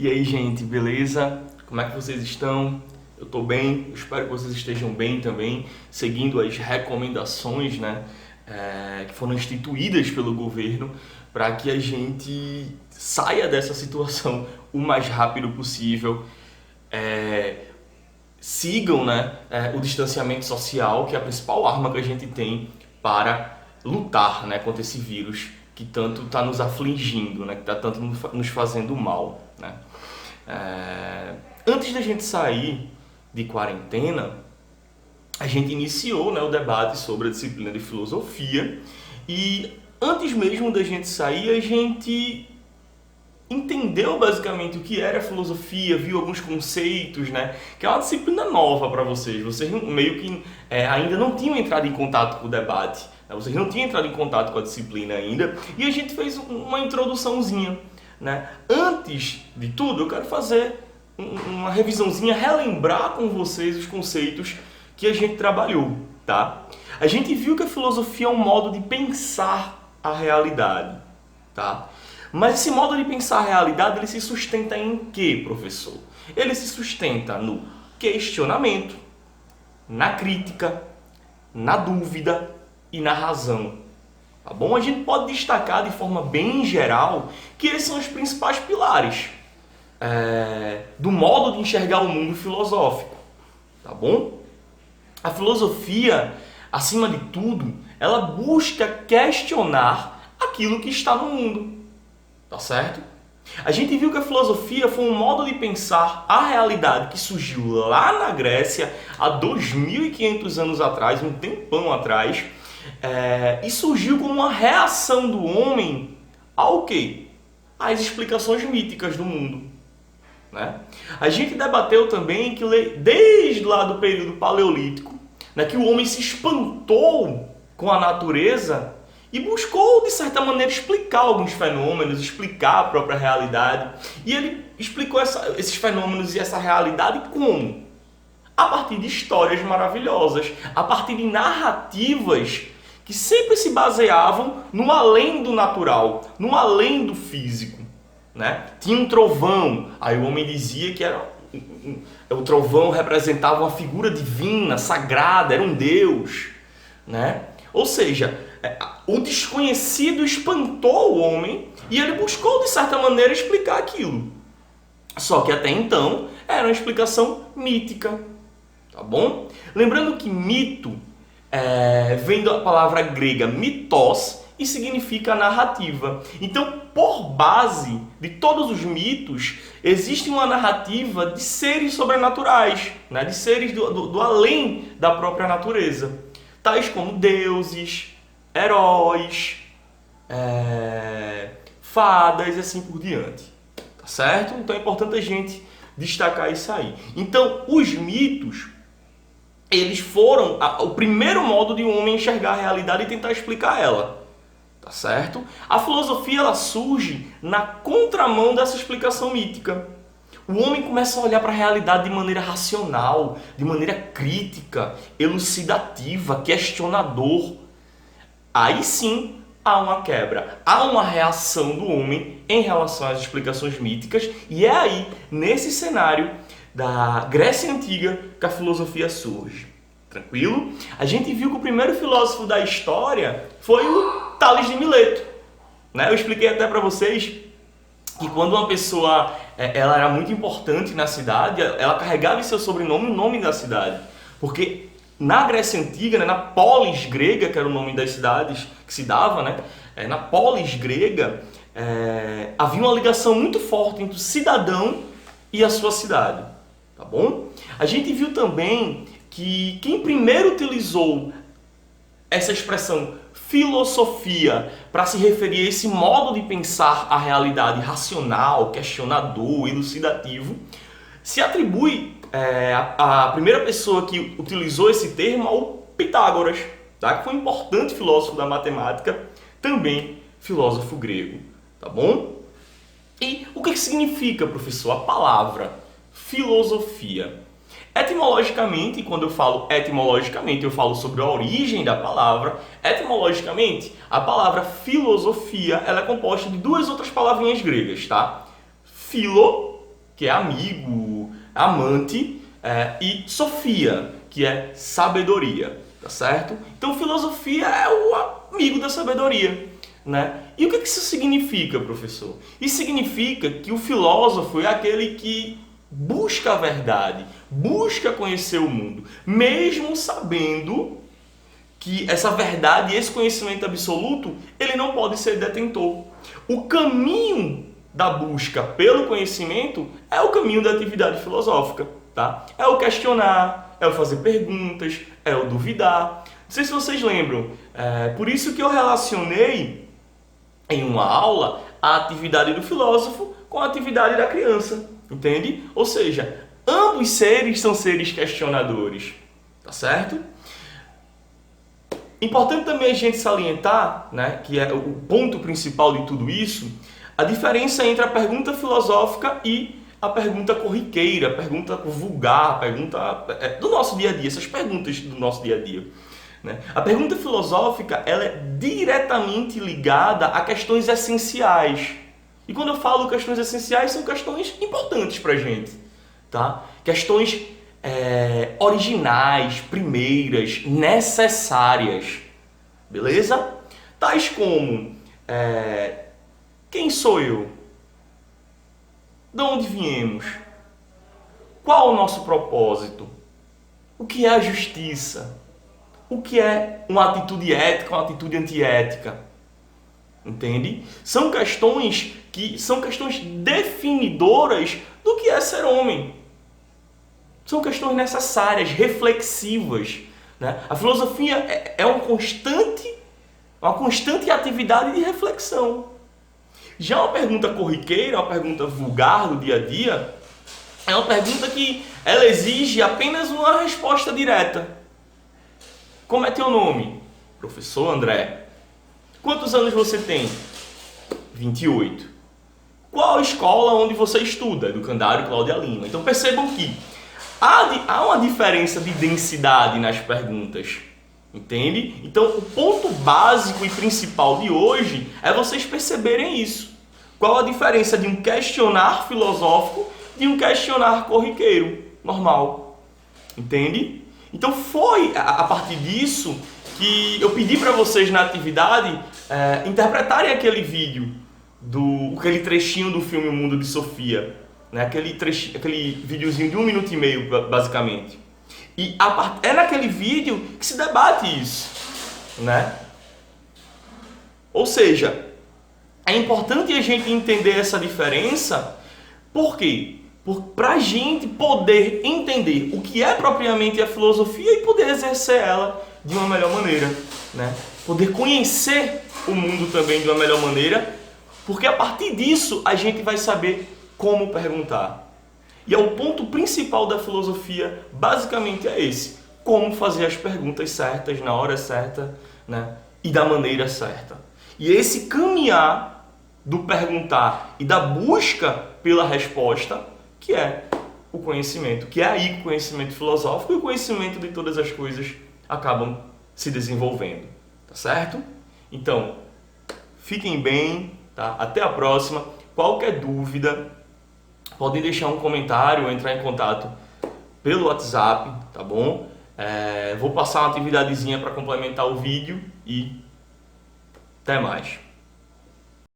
E aí, gente, beleza? Como é que vocês estão? Eu tô bem, eu espero que vocês estejam bem também, seguindo as recomendações, né, que foram instituídas pelo governo para que a gente saia dessa situação o mais rápido possível. Sigam, né, o distanciamento social, que é a principal arma que a gente tem para lutar, né, contra esse vírus que tanto está nos afligindo, né, que está tanto nos fazendo mal, né. Antes da gente sair de quarentena, a gente iniciou, né, o debate sobre a disciplina de filosofia e antes mesmo da gente sair, a gente entendeu basicamente o que era filosofia, viu alguns conceitos, né? Que é uma disciplina nova para vocês. Vocês meio que ainda não tinham entrado em contato com o debate, né? Vocês não tinham entrado em contato com a disciplina ainda. E a gente fez uma introduçãozinha, né? Antes de tudo, eu quero fazer uma revisãozinha, relembrar com vocês os conceitos que a gente trabalhou, tá? A gente viu que a filosofia é um modo de pensar a realidade, tá? Mas esse modo de pensar a realidade, ele se sustenta em quê, professor? Ele se sustenta no questionamento, na crítica, na dúvida e na razão. Tá bom? A gente pode destacar de forma bem geral que esses são os principais pilares do modo de enxergar o mundo filosófico. Tá bom? A filosofia, acima de tudo, ela busca questionar aquilo que está no mundo. Tá certo? A gente viu que a filosofia foi um modo de pensar a realidade que surgiu lá na Grécia há 2.500 anos atrás, um tempão atrás, e surgiu como uma reação do homem ao quê? Às explicações míticas do mundo, né? A gente debateu também que desde lá do período paleolítico, né, que o homem se espantou com a natureza e buscou, de certa maneira, explicar alguns fenômenos, explicar a própria realidade. E ele explicou esses fenômenos e essa realidade como? A partir de histórias maravilhosas, a partir de narrativas que sempre se baseavam no além do natural, no além do físico, né? Tinha um trovão, aí o homem dizia que o trovão representava uma figura divina, sagrada, era um deus, né? Ou seja, o desconhecido espantou o homem e ele buscou, de certa maneira, explicar aquilo. Só que até então era uma explicação mítica, tá bom? Lembrando que mito vem da palavra grega mitos e significa narrativa. Então, por base de todos os mitos, existe uma narrativa de seres sobrenaturais, né? De seres do além da própria natureza, tais como deuses, heróis, fadas e assim por diante, tá certo? Então é importante a gente destacar isso aí. Então, os mitos, eles foram o primeiro modo de um homem enxergar a realidade e tentar explicar ela, tá certo? A filosofia, ela surge na contramão dessa explicação mítica. O homem começa a olhar para a realidade de maneira racional, de maneira crítica, elucidativa, questionador. Aí sim há uma quebra, há uma reação do homem em relação às explicações míticas, e é aí, nesse cenário da Grécia Antiga, que a filosofia surge. Tranquilo? A gente viu que o primeiro filósofo da história foi o Tales de Mileto, né? Eu expliquei até para vocês que quando uma pessoa ela era muito importante na cidade, ela carregava em seu sobrenome o nome da cidade, porque na Grécia Antiga, né, na polis grega, que era o nome das cidades que se dava, né, na polis grega, havia uma ligação muito forte entre o cidadão e a sua cidade, tá bom? A gente viu também que quem primeiro utilizou essa expressão filosofia para se referir a esse modo de pensar a realidade racional, questionador, elucidativo, se atribui a primeira pessoa que utilizou esse termo ao Pitágoras, tá? Que foi um importante filósofo da matemática, também filósofo grego, tá bom? E o que significa, professor, a palavra filosofia? Etimologicamente, quando eu falo etimologicamente, eu falo sobre a origem da palavra. Etimologicamente, a palavra filosofia ela é composta de duas outras palavrinhas gregas, tá? Philo que é amigo, amante, e Sofia, que é sabedoria, tá certo? Então filosofia é o amigo da sabedoria, né? E o que isso significa, professor? Isso significa que o filósofo é aquele que busca a verdade, busca conhecer o mundo, mesmo sabendo que essa verdade e esse conhecimento absoluto, ele não pode ser detentor. O caminho da busca pelo conhecimento é o caminho da atividade filosófica, tá? É o questionar, é o fazer perguntas, é o duvidar. Não sei se vocês lembram, por isso que eu relacionei em uma aula a atividade do filósofo com a atividade da criança, entende? Ou seja, ambos seres são seres questionadores, tá certo? Importante também a gente salientar, né, que é o ponto principal de tudo isso, a diferença entre a pergunta filosófica e a pergunta corriqueira, a pergunta vulgar, a pergunta do nosso dia a dia, essas perguntas do nosso dia a dia. Né? A pergunta filosófica ela é diretamente ligada a questões essenciais. E quando eu falo questões essenciais, são questões importantes para a gente. Tá? Questões originais, primeiras, necessárias. Beleza? Tais como, quem sou eu? De onde viemos? Qual o nosso propósito? O que é a justiça? O que é uma atitude ética, uma atitude antiética? Entende? São questões definidoras do que é ser homem. São questões necessárias, reflexivas. Né? A filosofia é uma constante atividade de reflexão. Já uma pergunta corriqueira, uma pergunta vulgar do dia a dia, é uma pergunta que ela exige apenas uma resposta direta. Como é teu nome? Professor André. Quantos anos você tem? 28. Qual escola onde você estuda? Educandário Cláudia Lima. Então percebam que há uma diferença de densidade nas perguntas. Entende? Então o ponto básico e principal de hoje é vocês perceberem isso. Qual a diferença de um questionar filosófico de um questionar corriqueiro, normal. Entende? Então foi a partir disso que eu pedi para vocês na atividade interpretarem aquele vídeo, aquele trechinho do filme O Mundo de Sofia, né? Aquele videozinho de 1 minuto e meio, basicamente. E é naquele vídeo que se debate isso, né? Ou seja, é importante a gente entender essa diferença. Por quê? Para a gente poder entender o que é propriamente a filosofia e poder exercer ela de uma melhor maneira, né? Poder conhecer o mundo também de uma melhor maneira, porque a partir disso a gente vai saber como perguntar. E é o ponto principal da filosofia, basicamente é esse: como fazer as perguntas certas, na hora certa, né? E da maneira certa. E esse caminhar do perguntar e da busca pela resposta, que é o conhecimento, que é aí que o conhecimento filosófico e o conhecimento de todas as coisas acabam se desenvolvendo, tá certo? Então, fiquem bem, tá? Até a próxima. Qualquer dúvida, podem deixar um comentário ou entrar em contato pelo WhatsApp, tá bom? Vou passar uma atividadezinha para complementar o vídeo e até mais.